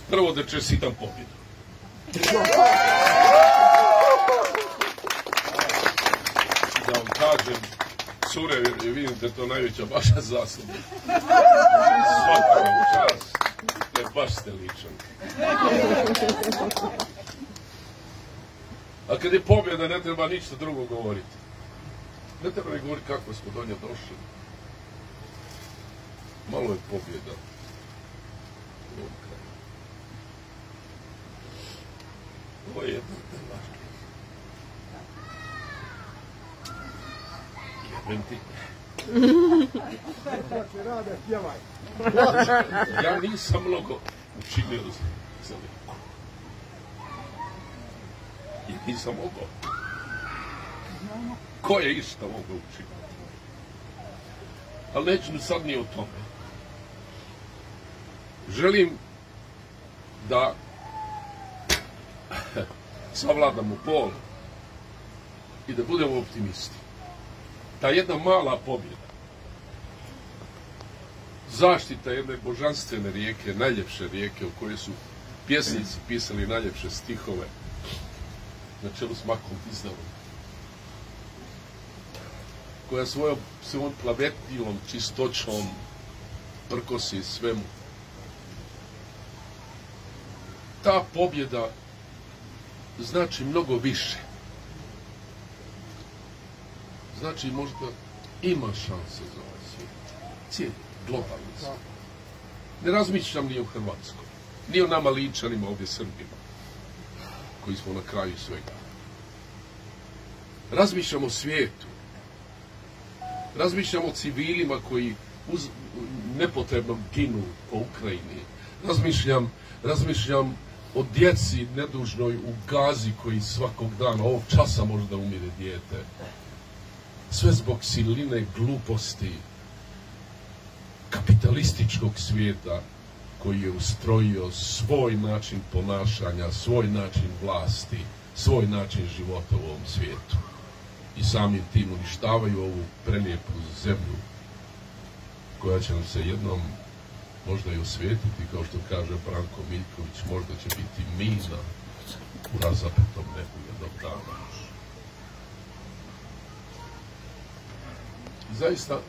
Prvo da čestitam pobjedu. Da vam kažem, cure, vidim da je to najveća vaša zasluga. Svaka vam čast, jer baš ste ličan. A kad je pobjeda, ne treba ništa drugo govoriti. Ne treba ne govoriti kako smo do nje došli. Malo je pobjeda. Ovo je jedna Hrvatska. Jebem ti. Ja nisam mnogo učinio za neko. I nisam mogao. Ko je išta mogao učiniti? Ali neću sad ni o tome. Želim da savladamo bol i da budemo optimisti. Ta jedna mala pobjeda, zaštita jedne božanstvene rijeke, najljepše rijeke u kojoj su pjesnici pisali najljepše stihove, na čelu s Makom Tizdavom, koja svojom plavetnilom čistoćom prkosi svemu. Ta pobjeda znači mnogo više. Znači možda ima šanse za ovaj svijet. Cijeli, globalni svijet. Ne razmišljam ni o Hrvatskoj, ni o nama Ličanima, ovdje Srbima, koji smo na kraju svega. Razmišljam o svijetu. Razmišljam o civilima koji nepotrebno ginu po Ukrajini. Razmišljam o djeci nedužnoj u Gazi koji svakog dana, ovog časa može da umire dijete. Sve zbog siline, gluposti, kapitalističkog svijeta koji je ustrojio svoj način ponašanja, svoj način vlasti, svoj način života u ovom svijetu. I samim tim uništavaju ovu prelijepu zemlju koja će nam se jednom možda i osvijetiti, kao što kaže Branko Miljković, možda će biti mina u razapetom nebu jednog dana. Zaista